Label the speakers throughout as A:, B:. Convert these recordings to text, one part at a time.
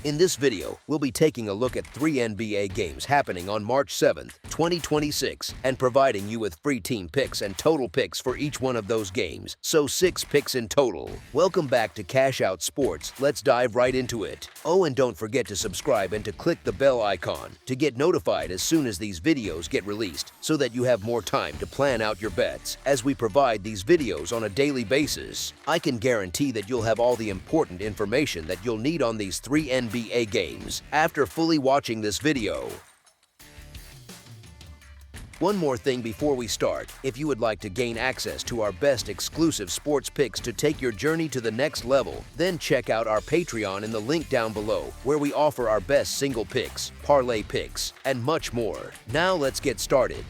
A: In this video, we'll be taking a look at 3 NBA games happening on March 7th, 2026, and providing you with free team picks and total picks for each one of those games, so 6 picks in total. Welcome back to Cash Out Sports. Let's dive right into it. Oh, and don't forget to subscribe and to click the bell icon to get notified as soon as these videos get released, so that you have more time to plan out your bets as we provide these videos on a daily basis. I can guarantee that you'll have all the important information that you'll need on these 3 NBA games after fully watching this video. One more thing before we start. If you would like to gain access to our best exclusive sports picks to take your journey to the next level, then check out our Patreon in the link down below, where we offer our best single picks, parlay picks, and much more. Now let's get started.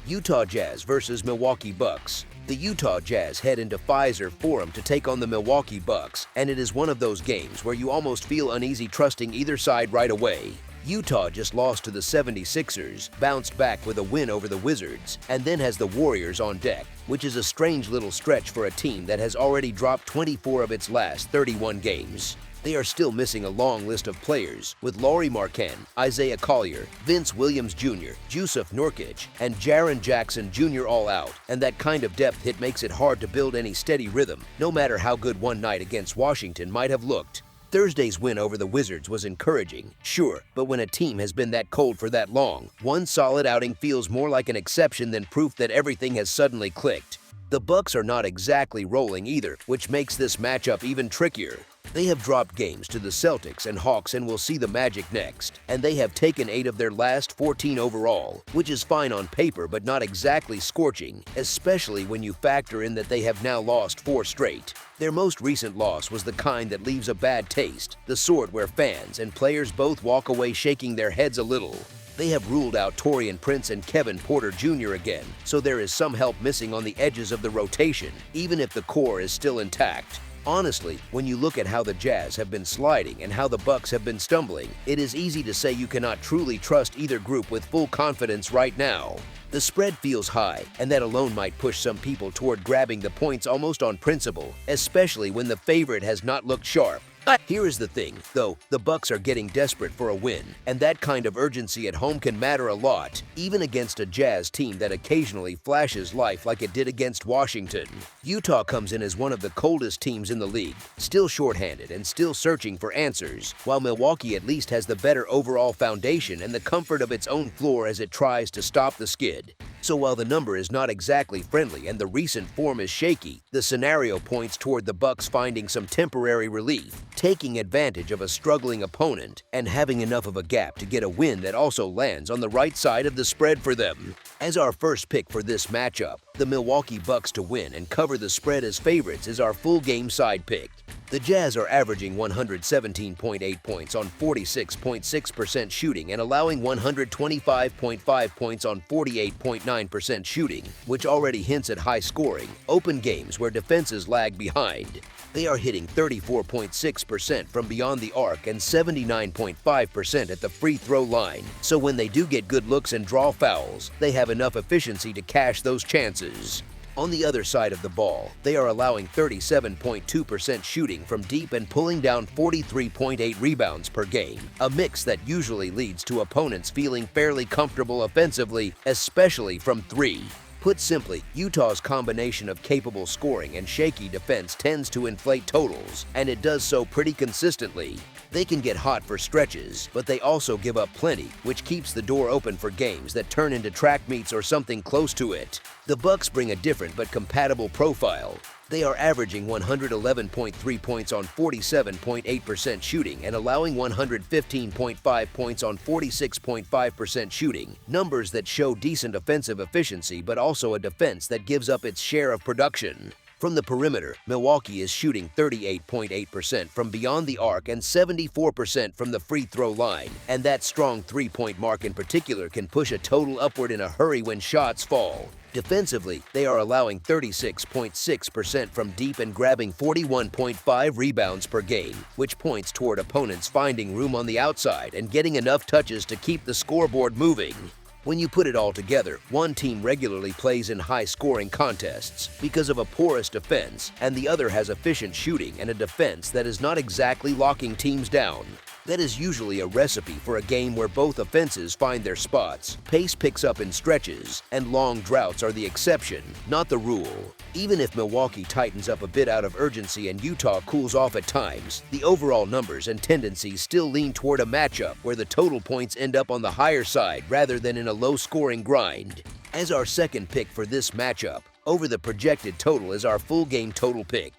A: Utah Jazz versus Milwaukee Bucks. The Utah Jazz head into Pfizer Forum to take on the Milwaukee Bucks, and it is one of those games where you almost feel uneasy trusting either side right away. Utah just lost to the 76ers, bounced back with a win over the Wizards, and then has the Warriors on deck, which is a strange little stretch for a team that has already dropped 24 of its last 31 games. They are still missing a long list of players, with Lauri Markkanen, Isaiah Collier, Vince Williams Jr., Jusuf Nurkic, and Jaren Jackson Jr. all out, and that kind of depth hit makes it hard to build any steady rhythm, no matter how good one night against Washington might have looked. Thursday's win over the Wizards was encouraging, sure, but when a team has been that cold for that long, one solid outing feels more like an exception than proof that everything has suddenly clicked. The Bucks are not exactly rolling either, which makes this matchup even trickier. They have dropped games to the Celtics and Hawks and will see the Magic next, and they have taken 8 of their last 14 overall, which is fine on paper but not exactly scorching, especially when you factor in that they have now lost 4 straight. Their most recent loss was the kind that leaves a bad taste, the sort where fans and players both walk away shaking their heads a little. They have ruled out Taurean Prince and Kevin Porter Jr. again, so there is some help missing on the edges of the rotation, even if the core is still intact. Honestly, when you look at how the Jazz have been sliding and how the Bucks have been stumbling, it is easy to say you cannot truly trust either group with full confidence right now. The spread feels high, and that alone might push some people toward grabbing the points almost on principle, especially when the favorite has not looked sharp. Here is the thing, though, the Bucks are getting desperate for a win, and that kind of urgency at home can matter a lot, even against a Jazz team that occasionally flashes life like it did against Washington. Utah comes in as one of the coldest teams in the league, still shorthanded and still searching for answers, while Milwaukee at least has the better overall foundation and the comfort of its own floor as it tries to stop the skid. So while the number is not exactly friendly and the recent form is shaky, the scenario points toward the Bucks finding some temporary relief, taking advantage of a struggling opponent, and having enough of a gap to get a win that also lands on the right side of the spread for them. As our first pick for this matchup, the Milwaukee Bucks to win and cover the spread as favorites is our full game side pick. The Jazz are averaging 117.8 points on 46.6% shooting and allowing 125.5 points on 48.9% shooting, which already hints at high scoring, open games where defenses lag behind. They are hitting 34.6% from beyond the arc and 79.5% at the free throw line, so when they do get good looks and draw fouls, they have enough efficiency to cash those chances. On the other side of the ball, they are allowing 37.2% shooting from deep and pulling down 43.8 rebounds per game, a mix that usually leads to opponents feeling fairly comfortable offensively, especially from 3. Put simply, Utah's combination of capable scoring and shaky defense tends to inflate totals, and it does so pretty consistently. They can get hot for stretches, but they also give up plenty, which keeps the door open for games that turn into track meets or something close to it. The Bucks bring a different but compatible profile. They are averaging 111.3 points on 47.8% shooting and allowing 115.5 points on 46.5% shooting, numbers that show decent offensive efficiency but also a defense that gives up its share of production. From the perimeter, Milwaukee is shooting 38.8% from beyond the arc and 74% from the free throw line, and that strong three-point mark in particular can push a total upward in a hurry when shots fall. Defensively, they are allowing 36.6% from deep and grabbing 41.5 rebounds per game, which points toward opponents finding room on the outside and getting enough touches to keep the scoreboard moving. When you put it all together, one team regularly plays in high-scoring contests because of a porous defense, and the other has efficient shooting and a defense that is not exactly locking teams down. That is usually a recipe for a game where both offenses find their spots, pace picks up in stretches, and long droughts are the exception, not the rule. Even if Milwaukee tightens up a bit out of urgency and Utah cools off at times, the overall numbers and tendencies still lean toward a matchup where the total points end up on the higher side rather than in a low-scoring grind. As our second pick for this matchup, over the projected total is our full game total pick.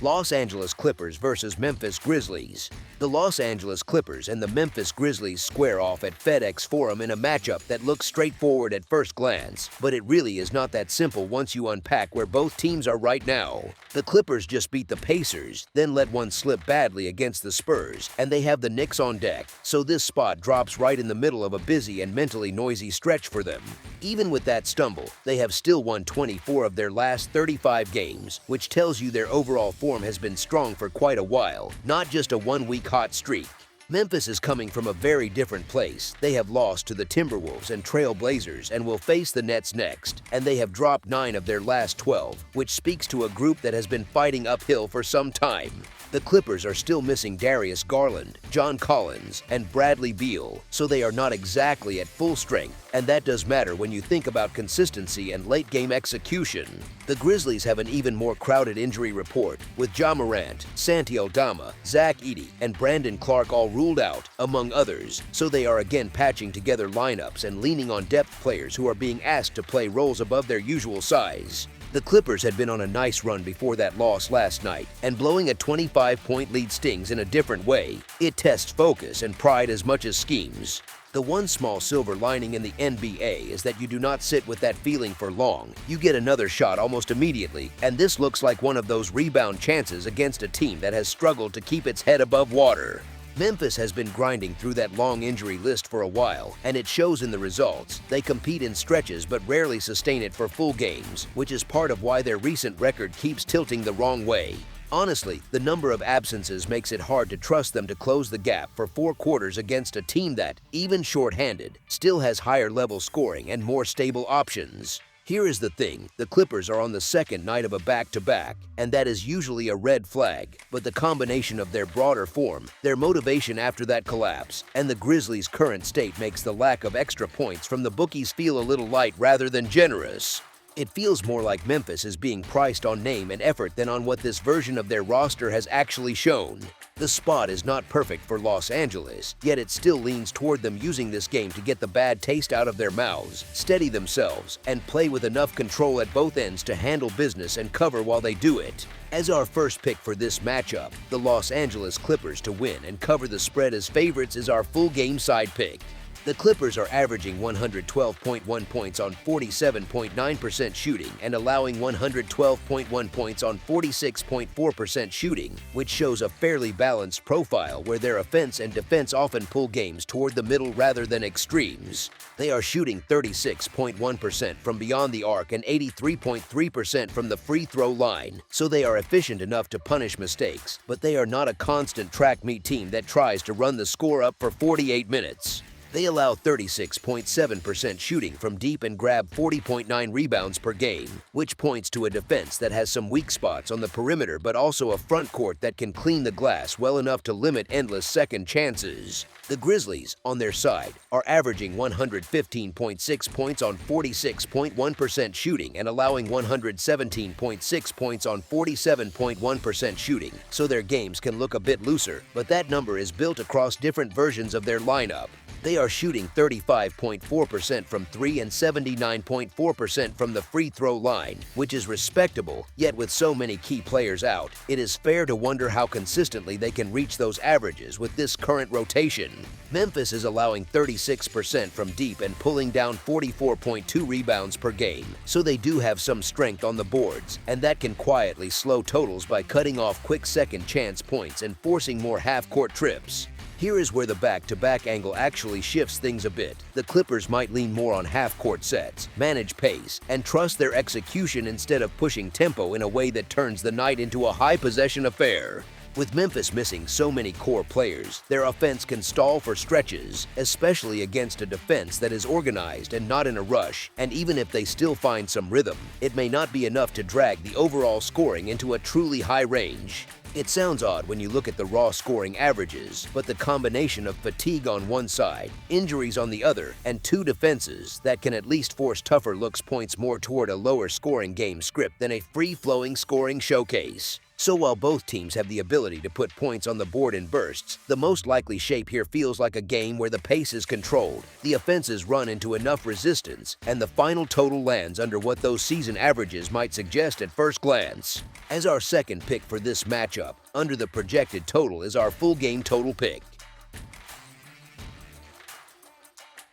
A: Los Angeles Clippers versus Memphis Grizzlies. The Los Angeles Clippers and the Memphis Grizzlies square off at FedEx Forum in a matchup that looks straightforward at first glance, but it really is not that simple once you unpack where both teams are right now. The Clippers just beat the Pacers, then let one slip badly against the Spurs, and they have the Knicks on deck, so this spot drops right in the middle of a busy and mentally noisy stretch for them. Even with that stumble, they have still won 24 of their last 35 games, which tells you their overall form has been strong for quite a while, not just a one-week hot streak. Memphis is coming from a very different place. They have lost to the Timberwolves and Trail Blazers and will face the Nets next, and they have dropped 9 of their last 12, which speaks to a group that has been fighting uphill for some time. The Clippers are still missing Darius Garland, John Collins, and Bradley Beal, so they are not exactly at full strength, and that does matter when you think about consistency and late-game execution. The Grizzlies have an even more crowded injury report, with Ja Morant, Santi Aldama, Zach Edey, and Brandon Clark all ruled out, among others, so they are again patching together lineups and leaning on depth players who are being asked to play roles above their usual size. The Clippers had been on a nice run before that loss last night, and blowing a 25-point lead stings in a different way. It tests focus and pride as much as schemes. The one small silver lining in the NBA is that you do not sit with that feeling for long. You get another shot almost immediately, and this looks like one of those rebound chances against a team that has struggled to keep its head above water. Memphis has been grinding through that long injury list for a while, and it shows in the results. They compete in stretches but rarely sustain it for full games, which is part of why their recent record keeps tilting the wrong way. Honestly, the number of absences makes it hard to trust them to close the gap for 4 quarters against a team that, even short-handed, still has higher-level scoring and more stable options. Here is the thing, the Clippers are on the second night of a back-to-back, and that is usually a red flag, but the combination of their broader form, their motivation after that collapse, and the Grizzlies' current state makes the lack of extra points from the bookies feel a little light rather than generous. It feels more like Memphis is being priced on name and effort than on what this version of their roster has actually shown. The spot is not perfect for Los Angeles, yet it still leans toward them using this game to get the bad taste out of their mouths, steady themselves, and play with enough control at both ends to handle business and cover while they do it. As our first pick for this matchup, the Los Angeles Clippers to win and cover the spread as favorites is our full game side pick. The Clippers are averaging 112.1 points on 47.9% shooting and allowing 112.1 points on 46.4% shooting, which shows a fairly balanced profile where their offense and defense often pull games toward the middle rather than extremes. They are shooting 36.1% from beyond the arc and 83.3% from the free throw line, so they are efficient enough to punish mistakes, but they are not a constant track meet team that tries to run the score up for 48 minutes. They allow 36.7% shooting from deep and grab 40.9 rebounds per game, which points to a defense that has some weak spots on the perimeter but also a front court that can clean the glass well enough to limit endless second chances. The Grizzlies, on their side, are averaging 115.6 points on 46.1% shooting and allowing 117.6 points on 47.1% shooting, so their games can look a bit looser, but that number is built across different versions of their lineup. They are shooting 35.4% from 3 and 79.4% from the free throw line, which is respectable, yet with so many key players out, it is fair to wonder how consistently they can reach those averages with this current rotation. Memphis is allowing 36% from deep and pulling down 44.2 rebounds per game, so they do have some strength on the boards, and that can quietly slow totals by cutting off quick second chance points and forcing more half-court trips. Here is where the back-to-back angle actually shifts things a bit. The Clippers might lean more on half-court sets, manage pace, and trust their execution instead of pushing tempo in a way that turns the night into a high-possession affair. With Memphis missing so many core players, their offense can stall for stretches, especially against a defense that is organized and not in a rush, and even if they still find some rhythm, it may not be enough to drag the overall scoring into a truly high range. It sounds odd when you look at the raw scoring averages, but the combination of fatigue on one side, injuries on the other, and two defenses that can at least force tougher looks points more toward a lower scoring game script than a free-flowing scoring showcase. So while both teams have the ability to put points on the board in bursts, the most likely shape here feels like a game where the pace is controlled, the offenses run into enough resistance, and the final total lands under what those season averages might suggest at first glance. As our second pick for this matchup, under the projected total is our full game total pick.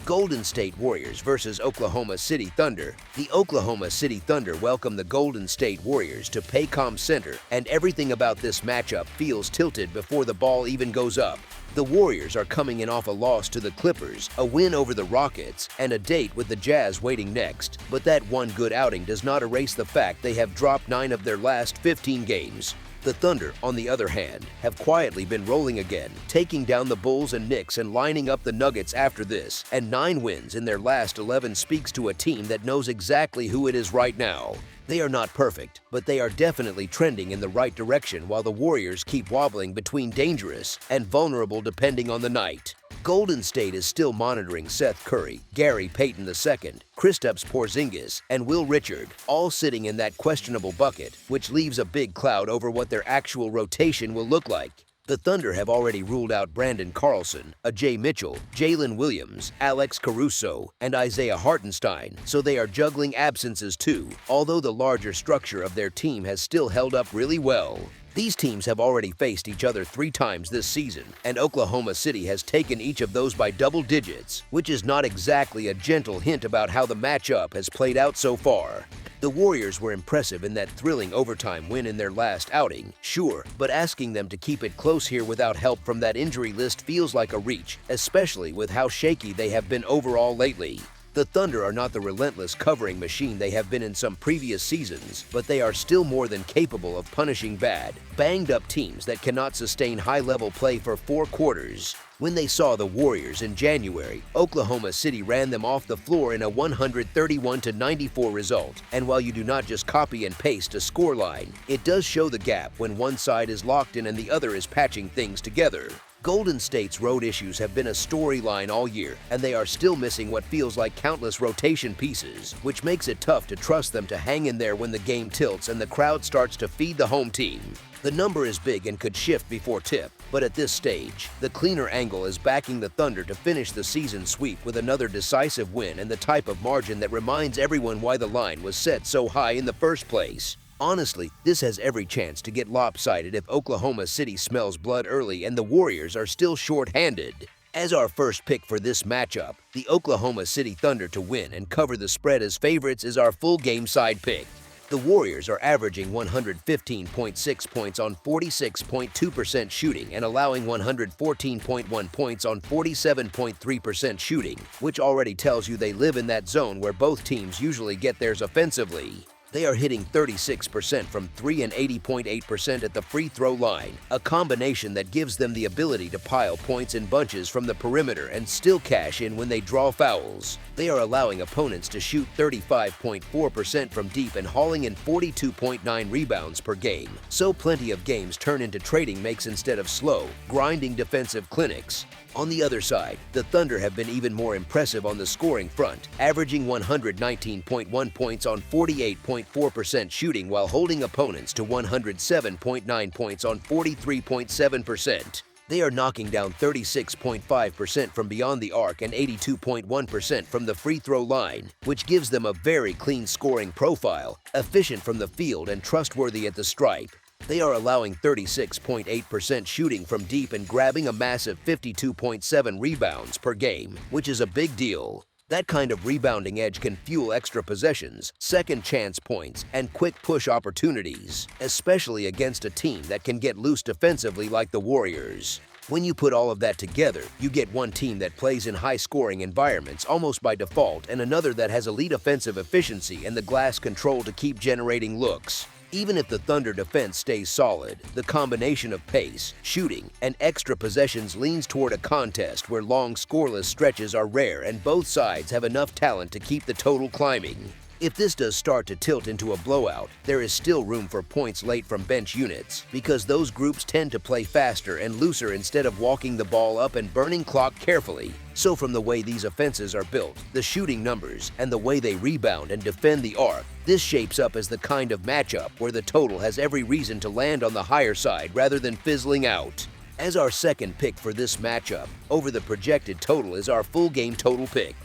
A: Golden State Warriors versus Oklahoma City Thunder. The Oklahoma City Thunder welcome the Golden State Warriors to Paycom Center, and everything about this matchup feels tilted before the ball even goes up. The Warriors are coming in off a loss to the Clippers, a win over the Rockets, and a date with the Jazz waiting next. But that one good outing does not erase the fact they have dropped 9 of their last 15 games. The Thunder, on the other hand, have quietly been rolling again, taking down the Bulls and Knicks and lining up the Nuggets after this, and 9 wins in their last 11 speaks to a team that knows exactly who it is right now. They are not perfect, but they are definitely trending in the right direction while the Warriors keep wobbling between dangerous and vulnerable depending on the night. Golden State is still monitoring Seth Curry, Gary Payton II, Kristaps Porzingis, and Will Richard, all sitting in that questionable bucket, which leaves a big cloud over what their actual rotation will look like. The Thunder have already ruled out Brandon Carlson, Ajay Mitchell, Jalen Williams, Alex Caruso, and Isaiah Hartenstein, so they are juggling absences too, although the larger structure of their team has still held up really well. These teams have already faced each other 3 times this season, and Oklahoma City has taken each of those by double digits, which is not exactly a gentle hint about how the matchup has played out so far. The Warriors were impressive in that thrilling overtime win in their last outing, sure, but asking them to keep it close here without help from that injury list feels like a reach, especially with how shaky they have been overall lately. The Thunder are not the relentless covering machine they have been in some previous seasons, but they are still more than capable of punishing bad, banged-up teams that cannot sustain high-level play for 4 quarters. When they saw the Warriors in January, Oklahoma City ran them off the floor in a 131-94 result, and while you do not just copy and paste a scoreline, it does show the gap when one side is locked in and the other is patching things together. Golden State's road issues have been a storyline all year, and they are still missing what feels like countless rotation pieces, which makes it tough to trust them to hang in there when the game tilts and the crowd starts to feed the home team. The number is big and could shift before tip, but at this stage, the cleaner angle is backing the Thunder to finish the season sweep with another decisive win and the type of margin that reminds everyone why the line was set so high in the first place. Honestly, this has every chance to get lopsided if Oklahoma City smells blood early and the Warriors are still short-handed. As our first pick for this matchup, the Oklahoma City Thunder to win and cover the spread as favorites is our full game side pick. The Warriors are averaging 115.6 points on 46.2% shooting and allowing 114.1 points on 47.3% shooting, which already tells you they live in that zone where both teams usually get theirs offensively. They are hitting 36% from 3 and 80.8% at the free throw line, a combination that gives them the ability to pile points in bunches from the perimeter and still cash in when they draw fouls. They are allowing opponents to shoot 35.4% from deep and hauling in 42.9 rebounds per game, so plenty of games turn into trading makes instead of slow, grinding defensive clinics. On the other side, the Thunder have been even more impressive on the scoring front, averaging 119.1 points on 48.4% shooting while holding opponents to 107.9 points on 43.7%. They are knocking down 36.5% from beyond the arc and 82.1% from the free throw line, which gives them a very clean scoring profile, efficient from the field and trustworthy at the stripe. They are allowing 36.8% shooting from deep and grabbing a massive 52.7 rebounds per game, which is a big deal. That kind of rebounding edge can fuel extra possessions, second chance points, and quick push opportunities, especially against a team that can get loose defensively like the Warriors. When you put all of that together, you get one team that plays in high-scoring environments almost by default and another that has elite offensive efficiency and the glass control to keep generating looks. Even if the Thunder defense stays solid, the combination of pace, shooting, and extra possessions leans toward a contest where long scoreless stretches are rare and both sides have enough talent to keep the total climbing. If this does start to tilt into a blowout, there is still room for points late from bench units because those groups tend to play faster and looser instead of walking the ball up and burning clock carefully. So from the way these offenses are built, the shooting numbers, and the way they rebound and defend the arc, this shapes up as the kind of matchup where the total has every reason to land on the higher side rather than fizzling out. As our second pick for this matchup, over the projected total is our full game total pick.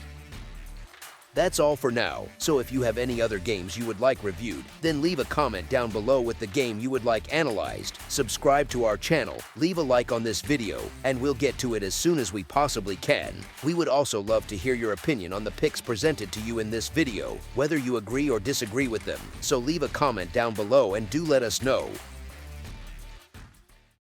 A: That's all for now, so if you have any other games you would like reviewed, then leave a comment down below with the game you would like analyzed, subscribe to our channel, leave a like on this video, and we'll get to it as soon as we possibly can. We would also love to hear your opinion on the picks presented to you in this video, whether you agree or disagree with them, so leave a comment down below and do let us know.